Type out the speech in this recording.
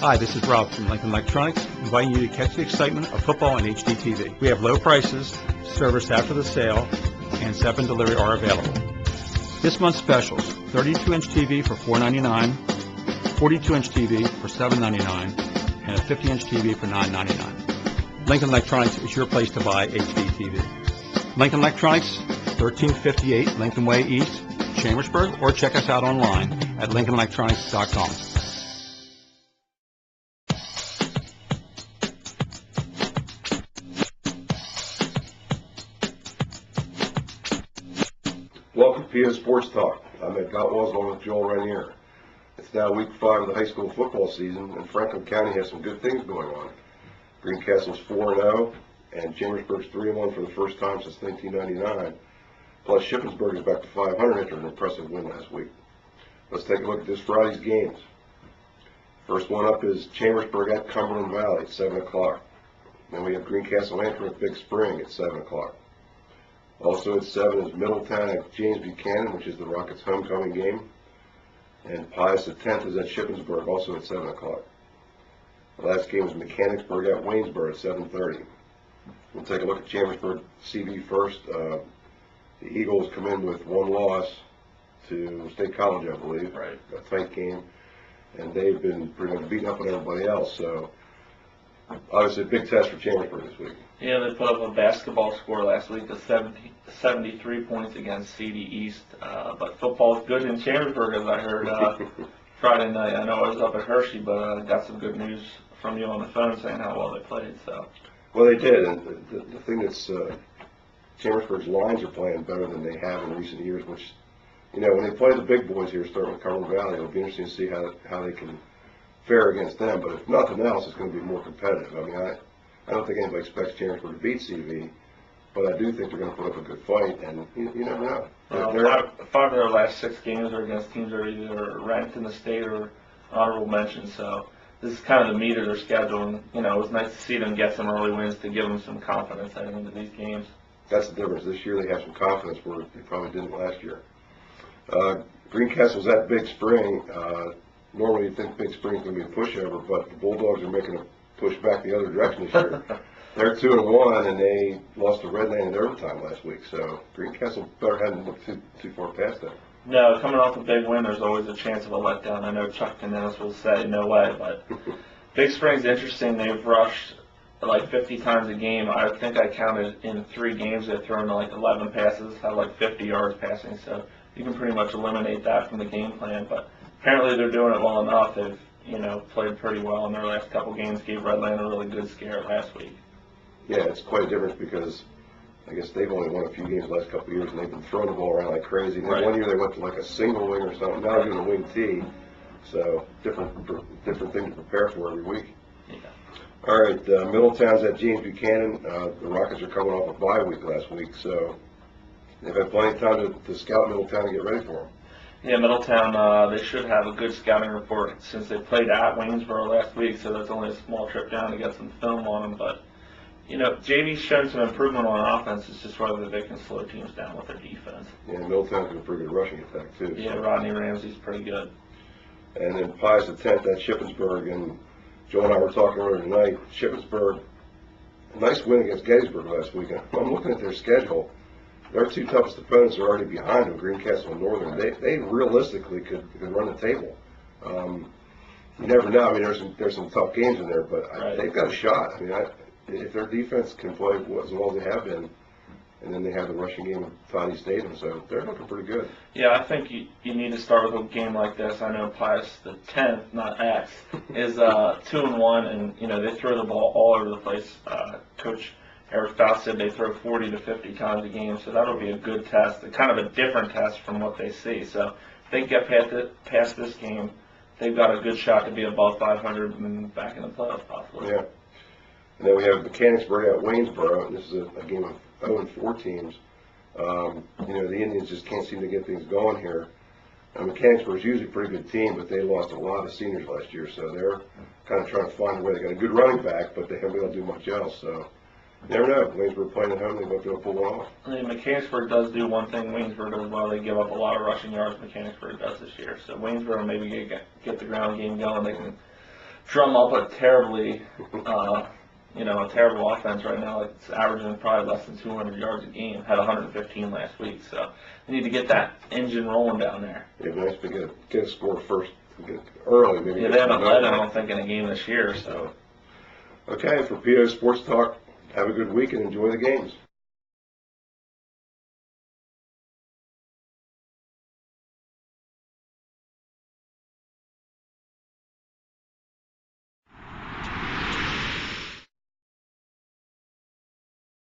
Hi, this is Rob from Lincoln Electronics, inviting you to catch the excitement of football on HDTV. We have low prices, service after the sale, and 7 delivery are available. This month's specials: 32-inch TV for $4.99, 42-inch TV for $7.99, and a 50-inch TV for $9.99. Lincoln Electronics is your place to buy HDTV. Lincoln Electronics, 1358 Lincoln Way East, Chambersburg, or check us out online at lincolnelectronics.com. Welcome to PO Sports Talk. I'm Ed Gottwals along with Joel Rainier. It's now week 5 of the high school football season, and Franklin County has some good things going on. Greencastle's 4-0, and Chambersburg's 3-1 for the first time since 1999. Plus, Shippensburg is back to 500 after an impressive win last week. Let's take a look at this Friday's games. First one up is Chambersburg at Cumberland Valley at 7 o'clock. Then we have Greencastle Antrim at Big Spring at 7 o'clock. Also at 7 is Middletown at James Buchanan, which is the Rockets' homecoming game. And Pius X is at Shippensburg, also at 7 o'clock. The last game is Mechanicsburg at Waynesboro at 7:30. We'll take a look at Chambersburg CV first. The Eagles come in with one loss to State College, I believe. Right. A tight game. And they've been pretty much beating up on everybody else. So, obviously, a big test for Chambersburg this week. Yeah, they put up a basketball score last week of 73 points against CD East. But football's good in Chambersburg, as I heard Friday night. I know I was up at Hershey, but I got some good news from you on the phone saying how well they played. So. Well, they did. And the thing that's Chambersburg's lines are playing better than they have in recent years, which, you know, when they play the big boys here, starting with Cumberland Valley, it'll be interesting to see how they can fare against them. But if nothing else, it's going to be more competitive. I mean, I don't think anybody expects Chambersburg to beat CV, but I do think they're going to put up a good fight, and you never know. Five of their last 6 games are against teams that are either ranked in the state or honorable mention, so this is kind of the meat of their schedule, and, you know, it was nice to see them get some early wins to give them some confidence heading into these games. That's the difference. This year they have some confidence where they probably didn't last year. Greencastle's at Big Spring. Normally you'd think Big Spring's going to be a pushover, but the Bulldogs are making a push back the other direction this year. They're 2-1, and they lost to Redland in overtime last week. So Greencastle better hadn't looked too far past that. No, coming off a big win, there's always a chance of a letdown. I know Chuck Dennis will say no way, but Big Spring's interesting. They've rushed like 50 times a game. I think I counted in 3 games they've thrown like 11 passes, had like 50 yards passing. So you can pretty much eliminate that from the game plan. But apparently they're doing it well enough. They've, you know, played pretty well in their last couple games. Gave Redland a really good scare last week. Yeah, it's quite a difference because I guess they've only won a few games the last couple of years, and they've been throwing the ball around like crazy. And then one year they went to like a single wing or something. Now they're doing a wing T. So different thing to prepare for every week. Yeah. All right, Middletown's at James Buchanan. The Rockets are coming off a bye week last week, so they've had plenty of time to scout Middletown and get ready for them. Yeah, Middletown, they should have a good scouting report since they played at Waynesboro last week, so that's only a small trip down to get some film on them. But, you know, JV's shown some improvement on offense. It's just whether they can slow teams down with their defense. Yeah, Middletown's got a pretty good rushing attack, too. Yeah, so. Rodney Ramsey's pretty good. And then Pius X at Shippensburg, and Joe and I were talking earlier tonight. Shippensburg, a nice win against Gettysburg last week. I'm looking at their schedule. Their 2 toughest opponents are already behind them, Greencastle and Northern. They realistically could run the table. You never know. I mean, there's some tough games in there, but they've got a shot. I mean, if their defense can play as well as they have been, and then they have the rushing game with Toddy Stadium, so they're looking pretty good. Yeah, I think you need to start with a game like this. I know Pius the 10th, not X, is 2-1, and you know they throw the ball all over the place. Coach Eric Faust said they throw 40 to 50 times a game, so that'll be a good test, kind of a different test from what they see. So if they get past this game, they've got a good shot to be above 500 and back in the playoffs possibly. Yeah. And then we have Mechanicsburg at Waynesboro, and this is a game of 0-4 teams. You know, the Indians just can't seem to get things going here. Mechanicsburg is usually a pretty good team, but they lost a lot of seniors last year, so they're kind of trying to find a way. They got a good running back, but they haven't been able to do much else. So you never know. Waynesboro playing at home, they might be able to pull one off. I mean, Mechanicsburg does do one thing Waynesboro does well. They give up a lot of rushing yards. Mechanicsburg does this year, so Waynesboro maybe get the ground game going. They can drum up a terribly, a terrible offense right now. It's averaging probably less than 200 yards a game. Had 115 last week, so they need to get that engine rolling down there. It'd be nice to get a score first, get early. Maybe Yeah, get they haven't some led, I numbers. don't think, in a game this year. So. Okay, for PO Sports Talk, have a good week and enjoy the games.